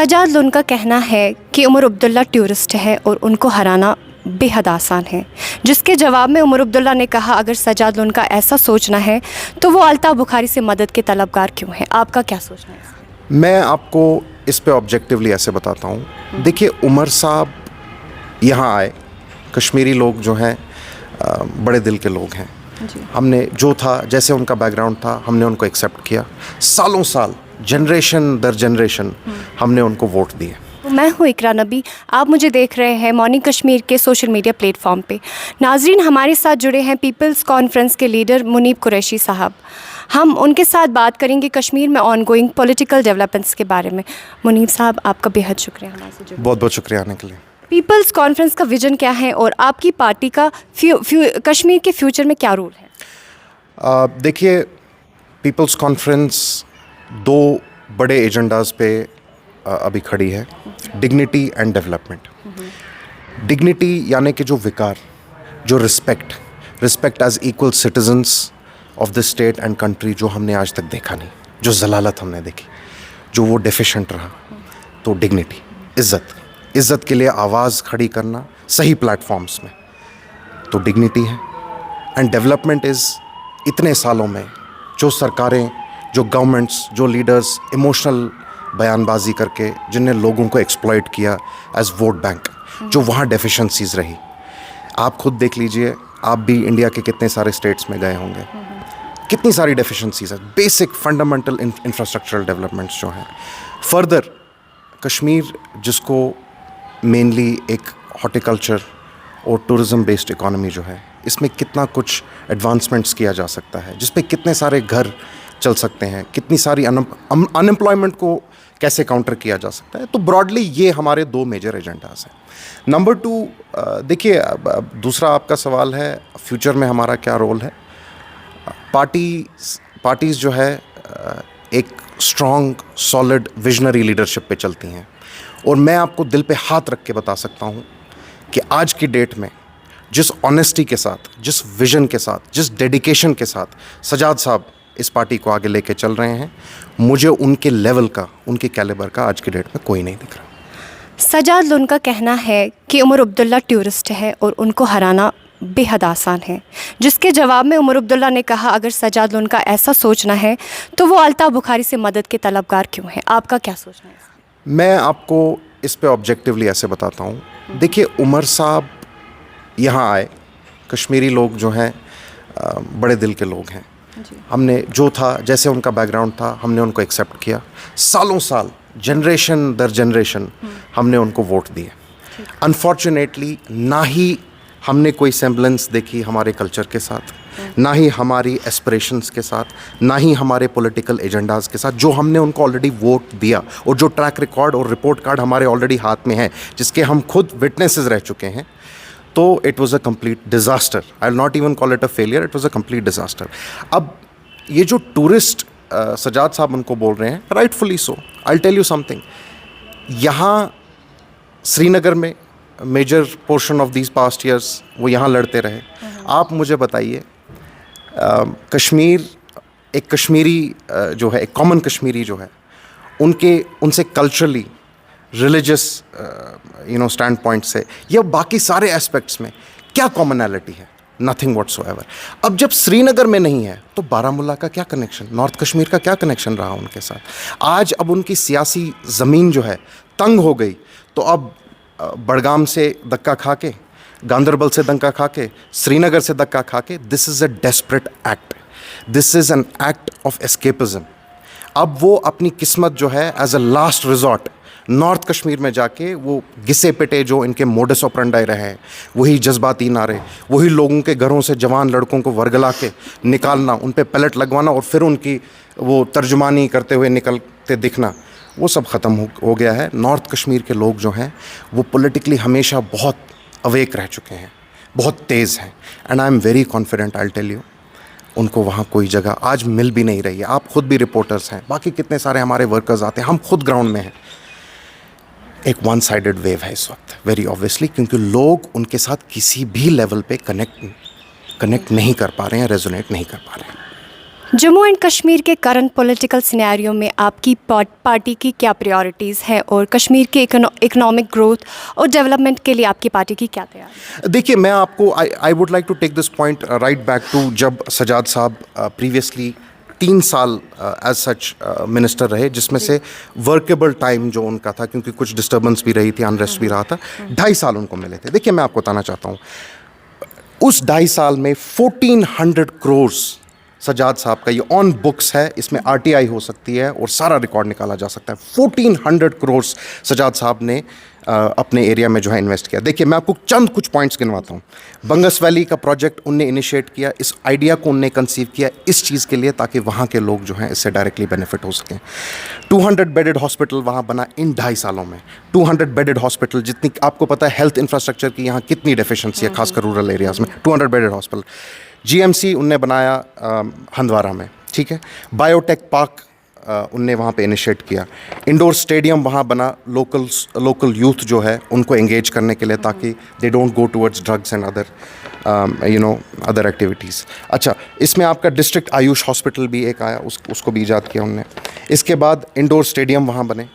Sajjad loan का कहना है कि उमर अब्दुल्ला टूरिस्ट है और उनको हराना बेहद आसान है, जिसके जवाब में उमर अब्दुल्ला ने कहा अगर सजाद लोन का ऐसा सोचना है तो वो अल्ताफ़ बुखारी से मदद के तलबगार क्यों है। आपका क्या सोचना है? मैं आपको इस पे ऑब्जेक्टिवली ऐसे बताता हूँ। देखिए, उमर साहब यहाँ आए, कश्मीरी लोग जो हैं बड़े दिल के लोग हैं। हमने जो था, जैसे उनका बैकग्राउंड था, हमने उनको एक्सेप्ट किया। सालों साल, जनरेशन दर जनरेशन हमने उनको वोट दिए। मैं हूँ इकरा नबी, आप मुझे देख रहे हैं मॉर्निंग कश्मीर के सोशल मीडिया प्लेटफॉर्म पे। नाजरीन, हमारे साथ जुड़े हैं पीपल्स कॉन्फ्रेंस के लीडर मुनीब कुरैशी साहब। हम उनके साथ बात करेंगे कश्मीर में ऑनगोइंग पॉलिटिकल डेवलपमेंट्स के बारे में। मुनीब साहब, आपका बेहद शुक्रिया हमारे से जुड़े। बहुत बहुत शुक्रिया आने के लिए। पीपल्स कॉन्फ्रेंस का विजन क्या है और आपकी पार्टी का कश्मीर के फ्यूचर में क्या रोल है? देखिए, पीपल्स कॉन्फ्रेंस दो बड़े एजेंडाज़ पे अभी खड़ी है, डिग्निटी एंड डेवलपमेंट। डिग्निटी यानी कि जो विकार, जो respect as equal citizens of the state and country, जो हमने आज तक देखा नहीं, जो जलालत हमने देखी, जो वो डेफिशिएंट रहा, तो डिग्निटी, इज़्ज़त के लिए आवाज़ खड़ी करना सही प्लेटफॉर्म्स में, तो डिग्निटी है। एंड डेवलपमेंट इज़ इतने सालों में जो सरकारें, जो गवर्नमेंट्स, जो लीडर्स इमोशनल बयानबाजी करके जिनने लोगों को एक्सप्लॉइट किया एज वोट बैंक, जो वहाँ डेफिशिएंसीज रही। आप खुद देख लीजिए, आप भी इंडिया के कितने सारे स्टेट्स में गए होंगे, कितनी सारी डेफिशिएंसीज है, बेसिक फंडामेंटल इंफ्रास्ट्रक्चरल डेवलपमेंट्स जो हैं। फर्दर कश्मीर, जिसको मेनली एक हॉर्टिकल्चर और टूरिज़म बेस्ड इकोनॉमी जो है, इसमें कितना कुछ एडवांसमेंट्स किया जा सकता है, जिस पे कितने सारे घर चल सकते हैं, कितनी सारी अनएम्प्लॉयमेंट को कैसे काउंटर किया जा सकता है। तो ब्रॉडली ये हमारे दो मेजर एजेंडाज हैं। नंबर 2, देखिए, दूसरा आपका सवाल है फ्यूचर में हमारा क्या रोल है। पार्टीज़ जो है एक स्ट्रॉन्ग सॉलिड विजनरी लीडरशिप पे चलती हैं, और मैं आपको दिल पे हाथ रख के बता सकता हूँ कि आज की डेट में जिस ऑनेस्टी के साथ, जिस विजन के साथ, जिस डेडिकेशन के साथ सजाद साहब इस पार्टी को आगे लेके चल रहे हैं, मुझे उनके लेवल का, उनके कैलिबर का आज की डेट में कोई नहीं दिख रहा। सजाद लोन का कहना है कि उमर अब्दुल्ला टूरिस्ट है और उनको हराना बेहद आसान है, जिसके जवाब में उमर अब्दुल्ला ने कहा अगर सजाद लोन का ऐसा सोचना है तो वो अल्ताफ़ बुखारी से मदद के तलबगार क्यों है। आपका क्या सोचना है? मैं आपको इस पे ऑब्जेक्टिवली ऐसे बताता हूँ। देखिए, उमर साहब यहाँ आए, कश्मीरी लोग जो हैं बड़े दिल के लोग हैं। हमने जो था, जैसे उनका बैकग्राउंड था, हमने उनको एक्सेप्ट किया। सालों साल, जनरेशन दर जनरेशन हमने उनको वोट दिए। अनफॉर्चुनेटली ना ही हमने कोई सेम्बलेंस देखी हमारे कल्चर के साथ, ना ही हमारी एस्पिरेशंस के साथ, ना ही हमारे पॉलिटिकल एजेंडाज़ के साथ, जो हमने उनको ऑलरेडी वोट दिया और जो ट्रैक रिकॉर्ड और रिपोर्ट कार्ड हमारे ऑलरेडी हाथ में है, जिसके हम खुद विटनेसेस रह चुके हैं। तो it was a complete disaster. I will not even call it a failure, it was a complete disaster. अब ये जो टूरिस्ट सजाद साहब उनको बोल रहे हैं, rightfully so. I will tell you something, यहाँ श्रीनगर में major portion of these past years वो यहाँ लड़ते रहे। आप मुझे बताइए, कश्मीर, एक कश्मीरी जो है, एक कॉमन कश्मीरी जो है, उनसे कल्चरली, रिलीजियस स्टैंड पॉइंट से या बाकी सारे एस्पेक्ट्स में क्या कॉमनैलिटी है? Nothing whatsoever. अब जब श्रीनगर में नहीं है तो बारामूला का क्या कनेक्शन, नॉर्थ कश्मीर का क्या कनेक्शन रहा उनके साथ? आज अब उनकी सियासी ज़मीन जो है तंग हो गई, तो अब बड़गाम से धक्का खा के, गांदरबल से धक्का खा के, श्रीनगर से धक्का खा के, this is a desperate act, this is an act of escapism. अब वो अपनी किस्मत जो है as a last resort north Kashmir में जाके, वो घिसे पिटे जो इनके मोडस ऑपरेंडाई रहे हैं, वही जज्बाती नारे, वही लोगों के घरों से जवान लड़कों को वर्गला के निकालना, उन पे पैलेट लगवाना और फिर उनकी वो तर्जुमानी करते हुए निकलते दिखना, वो सब ख़त्म हो गया है। नॉर्थ कश्मीर के लोग जो हैं वो पॉलिटिकली हमेशा बहुत अवेक रह चुके हैं, बहुत तेज़ हैं, and I am very confident, I will tell you, उनको वहाँ कोई जगह आज मिल भी नहीं रही है। आप खुद भी रिपोर्टर्स हैं, बाकी कितने सारे हमारे वर्कर्स आते हैं, हम खुद ग्राउंड में हैं। एक वन साइडेड वेव है इस वक्त, वेरी ऑब्वियसली, क्योंकि लोग उनके साथ किसी भी लेवल पे कनेक्ट नहीं कर पा रहे हैं, रेजोनेट नहीं कर पा रहे हैं। जम्मू एंड कश्मीर के करंट पॉलिटिकल सिनेरियो में आपकी पार्टी की क्या प्रायोरिटीज़ हैं और कश्मीर के इकोनॉमिक ग्रोथ और डेवलपमेंट के लिए आपकी पार्टी की क्या तैयारी? देखिए, मैं आपको I would like to take this point right back to जब सजाद साहब प्रीवियसली 3 साल एज सच मिनिस्टर रहे, जिसमें से वर्केबल टाइम जो उनका था, क्योंकि कुछ डिस्टर्बेंस भी रही थी, अनरेस्ट भी रहा था, 2.5 साल उनको मिले थे। देखिए, मैं आपको बताना चाहता हूँ, उस 2.5 साल में 1400 करोड़ सजाद साहब का ये ऑन बुक्स है, इसमें आरटीआई हो सकती है और सारा रिकॉर्ड निकाला जा सकता है। 1400 करोड़ सजाद साहब ने अपने एरिया में जो है इन्वेस्ट किया। देखिए, मैं आपको चंद कुछ पॉइंट्स गिनवाता हूँ। बंगस वैली का प्रोजेक्ट उनने इनिशिएट किया, इस आइडिया को उनने कंसीव किया इस चीज़ के लिए ताकि वहाँ के लोग जो हैं इससे डायरेक्टली बेनिफिट हो सकें। 200 बेडेड हॉस्पिटल वहाँ बना इन 2.5 सालों में। 200 बेडेड हॉस्पिटल, जितनी आपको पता है हेल्थ इंफ्रास्ट्रक्चर की यहाँ कितनी डेफिशिएंसी है, खासकर रूरल एरियाज़ में। 200 बेडेड हॉस्पिटल। जीएमसी उनने बनाया हंदवारा में, ठीक है। बायोटेक पार्क उनने वहाँ पे इनिशिएट किया। इंडोर स्टेडियम वहाँ बना लोकल यूथ जो है उनको एंगेज करने के लिए, ताकि they don't go towards drugs and other activities. अच्छा, इसमें आपका डिस्ट्रिक्ट आयुष हॉस्पिटल भी एक आया, उसको भी ईजाद किया उनने। इसके बाद इंडोर स्टेडियम वहाँ बने,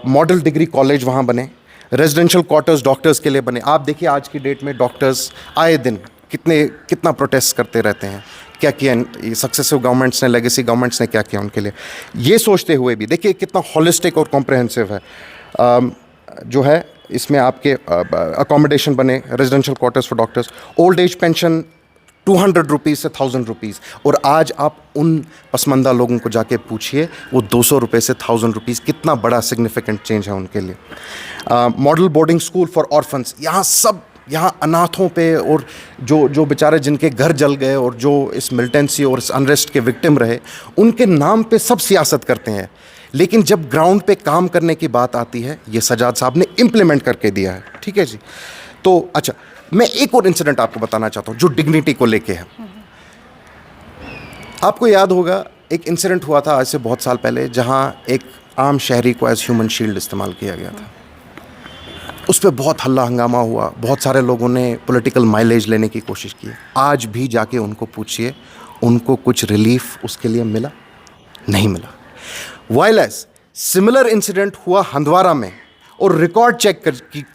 मॉडल डिग्री कॉलेज वहाँ बने, रेजिडेंशियल क्वार्टर्स डॉक्टर्स के लिए बने। आप देखिए, आज की डेट में डॉक्टर्स आए दिन कितना प्रोटेस्ट करते रहते हैं। क्या किया सक्सेसिव गवर्नमेंट्स ने, लेगेसी गवर्नमेंट्स ने क्या किया उनके लिए, ये सोचते हुए भी देखिए कितना हॉलिस्टिक और कॉम्प्रहेंसिव है जो है। इसमें आपके अकोमोडेशन बने, residential quarters for doctors, old age pension 200 rupees से 1000 रुपीज़। और आज आप उन पसमानदा लोगों को जाके पूछिए, वो 200 रुपये से 1000 रुपीज़, कितना बड़ा सिग्निफिकेंट चेंज है उनके लिए। Model boarding school for orphans, यहाँ अनाथों पे और जो बेचारे जिनके घर जल गए और जो इस मिलिटेंसी और इस अनरेस्ट के विक्टिम रहे, उनके नाम पे सब सियासत करते हैं, लेकिन जब ग्राउंड पे काम करने की बात आती है, ये सजाद साहब ने इम्प्लीमेंट करके दिया है, ठीक है जी। तो अच्छा, मैं एक और इंसिडेंट आपको बताना चाहता हूँ जो डिग्निटी को लेके है। आपको याद होगा, एक इंसिडेंट हुआ था आज से बहुत साल पहले, जहाँ एक आम शहरी को एज ह्यूमन शील्ड इस्तेमाल किया गया था। उस पर बहुत हल्ला हंगामा हुआ, बहुत सारे लोगों ने पॉलिटिकल माइलेज लेने की कोशिश की। आज भी जाके उनको पूछिए, उनको कुछ रिलीफ उसके लिए मिला? नहीं मिला। वाइल एज सिमिलर इंसिडेंट हुआ हंदवारा में, और रिकॉर्ड चेक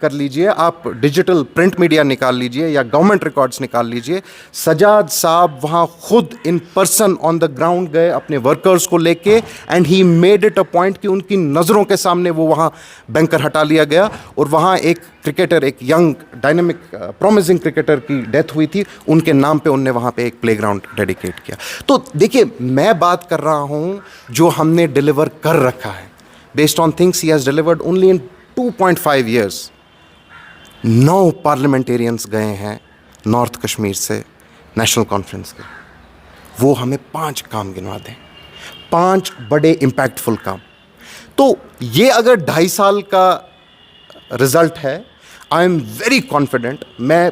कर लीजिए आप, डिजिटल प्रिंट मीडिया निकाल लीजिए या गवर्नमेंट रिकॉर्ड्स निकाल लीजिए। सजाद साहब वहाँ खुद in person on the ground गए अपने वर्कर्स को लेके, and he made it a point कि उनकी नज़रों के सामने वो वहाँ बैंकर हटा लिया गया, और वहाँ एक क्रिकेटर, एक यंग डायनेमिक प्रॉमिसिंग क्रिकेटर की डेथ हुई थी, उनके नाम पे उनने वहाँ पे एक प्लेग्राउंड डेडिकेट किया। तो देखिए, मैं बात कर रहा हूँ जो हमने डिलीवर कर रखा है, based on things he has delivered only in 2.5 years। 9 parliamentarians गए हैं नॉर्थ कश्मीर से नेशनल कॉन्फ्रेंस के, वो हमें 5 काम गिनवा दें, 5 बड़े इम्पैक्टफुल काम। तो ये अगर 2.5 साल का रिजल्ट है, आई एम वेरी कॉन्फिडेंट, मैं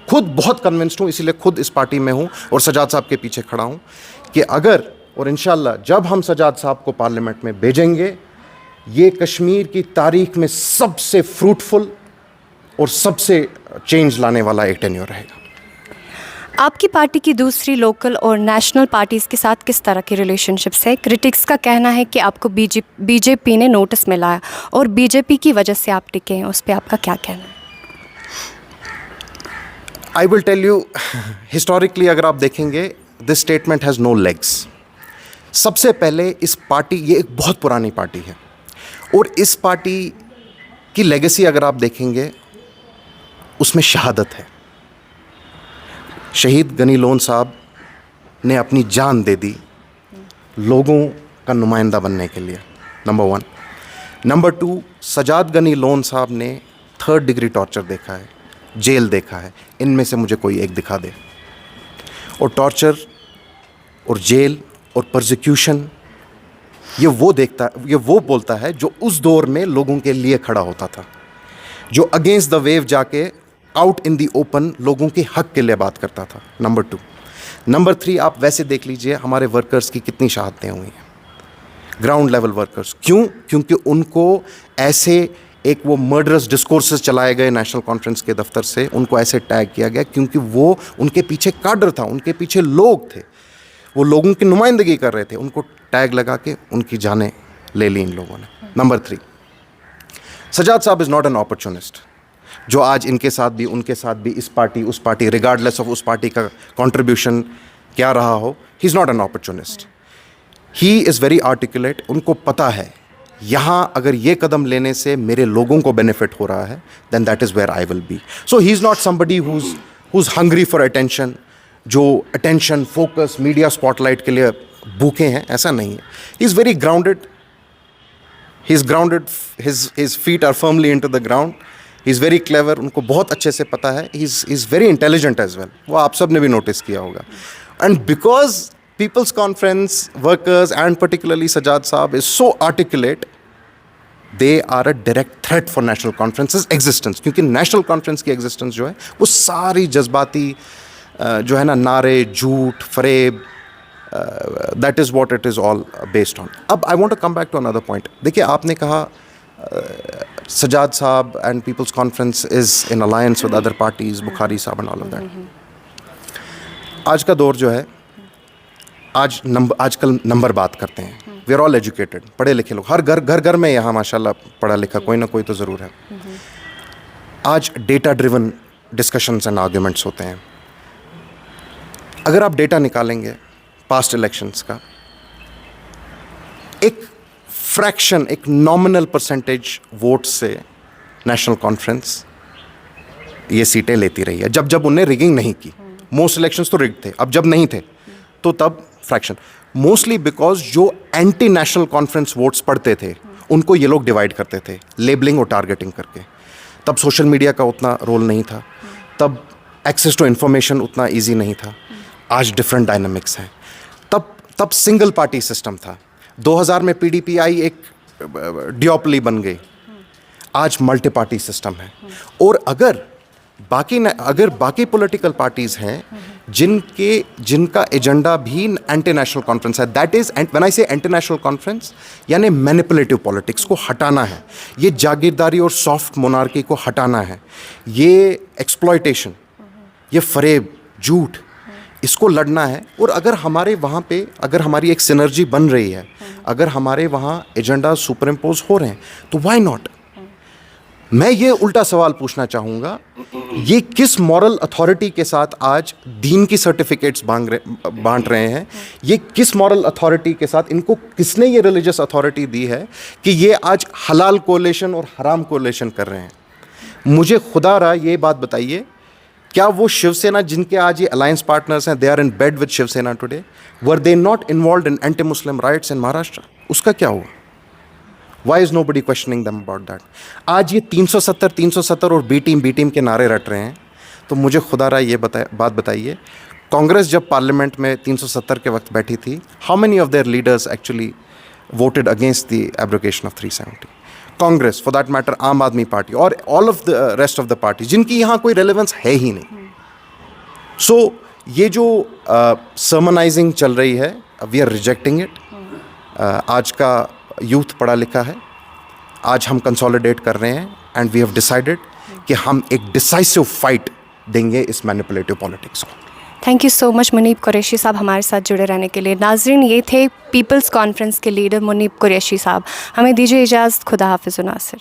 खुद बहुत कन्विंस्ड हूँ, इसीलिए खुद इस पार्टी में हूँ और सजाद साहब के पीछे खड़ा हूँ, कि अगर और इंशाल्लाह जब हम सजाद साहब को पार्लियामेंट में भेजेंगे, ये कश्मीर की तारीख में सबसे फ्रूटफुल और सबसे चेंज लाने वाला एक टेन्योर रहेगा। आपकी पार्टी की दूसरी लोकल और नेशनल पार्टीज़ के साथ किस तरह की रिलेशनशिप्स है? क्रिटिक्स का कहना है कि आपको बीजेपी ने नोटिस में लाया और बीजेपी की वजह से आप टिके हैं, उस पर आपका क्या कहना है? I will tell you, historically अगर आप देखेंगे, this statement has no legs. सबसे पहले इस पार्टी, ये एक बहुत पुरानी पार्टी है, और इस पार्टी की लेगेसी अगर आप देखेंगे, उसमें शहादत है। शहीद गनी लोन साहब ने अपनी जान दे दी लोगों का नुमाइंदा बनने के लिए, नंबर 1। नंबर 2, सजाद गनी लोन साहब ने 3rd डिग्री टॉर्चर देखा है, जेल देखा है, इनमें से मुझे कोई एक दिखा दे। और टॉर्चर और जेल और परसिक्यूशन, ये वो बोलता है जो उस दौर में लोगों के लिए खड़ा होता था, जो अगेंस्ट द वेव जाके आउट इन दी ओपन लोगों के हक के लिए बात करता था, नंबर 2। नंबर 3, आप वैसे देख लीजिए हमारे वर्कर्स की कितनी शहादतें हुई हैं, ग्राउंड लेवल वर्कर्स। क्यों? क्योंकि उनको ऐसे एक वो मर्डरस डिस्कोर्सेस चलाए गए नेशनल कॉन्फ्रेंस के दफ्तर से, उनको ऐसे टैग किया गया क्योंकि वो उनके पीछे काडर था, उनके पीछे लोग थे। वो लोगों की नुमाइंदगी कर रहे थे, उनको टैग लगा के उनकी जानें ले ली इन लोगों ने। नंबर 3, सजाद साहब इज़ नॉट एन अपॉर्चुनिस्ट जो आज इनके साथ भी उनके साथ भी इस पार्टी उस पार्टी रिगार्डलेस ऑफ उस पार्टी का कंट्रीब्यूशन क्या रहा हो, ही is not an opportunist. He is very articulate. उनको पता है यहाँ अगर ये कदम लेने से मेरे लोगों को बेनिफिट हो रहा है, then that is where I will be. So he is not somebody who's hungry for attention, जो अटेंशन फोकस मीडिया स्पॉटलाइट के लिए भूखे हैं, ऐसा नहीं है। He is very grounded, he is grounded, his feet are firmly into the ground, he is very clever, उनको बहुत अच्छे से पता है, he is very intelligent as well, वो आप सब ने भी नोटिस किया होगा। And because People's Conference workers and particularly Sajad Saab is so articulate, they are a direct threat for National Conference's existence, क्योंकि National Conference की existence जो है वो सारी जज्बाती जो है ना नारे, झूठ, फरेब, that is what it is all based on. अब I want to come back to another point. देखिए आपने कहा सजाद साहब and People's Conference is in alliance with other parties, Bukhari साहब and all of that. आज का दौर जो है, आजकल नंबर बात करते हैं। वी आर ऑल एजुकेटेड, पढ़े लिखे लोग, हर घर में यहाँ माशाल्लाह पढ़ा लिखा कोई ना कोई तो ज़रूर है। आज data driven discussions and arguments होते हैं। अगर आप डेटा निकालेंगे पास्ट इलेक्शंस का, एक फ्रैक्शन, एक नॉमिनल परसेंटेज वोट से नेशनल कॉन्फ्रेंस ये सीटें लेती रही है, जब जब उन्हें रिगिंग नहीं की। मोस्ट इलेक्शंस तो रिग थे, अब जब नहीं थे तो तब फ्रैक्शन, मोस्टली बिकॉज जो एंटी नेशनल कॉन्फ्रेंस वोट्स पढ़ते थे उनको ये लोग डिवाइड करते थे लेबलिंग और टारगेटिंग करके। तब सोशल मीडिया का उतना रोल नहीं था, तब एक्सेस टू इन्फॉर्मेशन उतना ईजी नहीं था। आज डिफरेंट डायनामिक्स हैं। तब सिंगल पार्टी सिस्टम था। 2000 में पीडीपी आई, एक डियोपली बन गई। आज मल्टी पार्टी सिस्टम है। और अगर बाकी पॉलिटिकल पार्टीज हैं जिनका एजेंडा भी एंटी नेशनल कॉन्फ्रेंस है, दैट इज व्हेन आई से एंटी नेशनल कॉन्फ्रेंस, यानी मैनिपुलेटिव पॉलिटिक्स को हटाना है, ये जागीरदारी और सॉफ्ट मोनार्की को हटाना है, ये एक्सप्लॉयटेशन, ये फरेब, झूठ, इसको लड़ना है। और अगर हमारे वहाँ पे अगर हमारी एक सिनर्जी बन रही है, अगर हमारे वहाँ एजेंडा सुपर इम्पोज हो रहे हैं, तो व्हाई नॉट। मैं ये उल्टा सवाल पूछना चाहूँगा, ये किस मॉरल अथॉरिटी के साथ आज दीन की सर्टिफिकेट्स बांट रहे हैं? ये किस मॉरल अथॉरिटी के साथ, इनको किसने ये रिलीजियस अथॉरिटी दी है कि ये आज हलाल कोलेशन और हराम कोलेशन कर रहे हैं? मुझे खुदा रहा ये बात बताइए, क्या वो शिवसेना जिनके आज ये अलायंस पार्टनर्स हैं, they are in bed with Shivsena today, were they not involved in anti Muslim riots in Maharashtra? उसका क्या हुआ? Why is nobody questioning them about that? आज ये 370 और बी टीम के नारे रट रहे हैं। तो मुझे खुदा रहा ये बात बताइए, कांग्रेस जब पार्लियामेंट में 370 के वक्त बैठी थी, how many of their leaders actually voted against the abrogation of 370? Congress, for that matter आम आदमी पार्टी और all of the rest of the party, जिनकी यहाँ कोई रेलेवेंस है ही नहीं। सो ये जो सर्मनाइजिंग चल रही है, वी आर रिजेक्टिंग इट। आज का यूथ पढ़ा लिखा है, आज हम कंसोलिडेट कर रहे हैं एंड वी हैव डिसाइडेड कि हम एक डिसाइसिव फाइट देंगे इस मैनिपुलेटिव पॉलिटिक्स को। Thank you so much Munib Qureshi साहब हमारे साथ जुड़े रहने के लिए। नाजरीन, ये थे पीपल्स कॉन्फ्रेंस के लीडर मुनीब कुरैशी साहब। हमें दीजिए इजाज़त। खुदा हाफिज़ नासिर।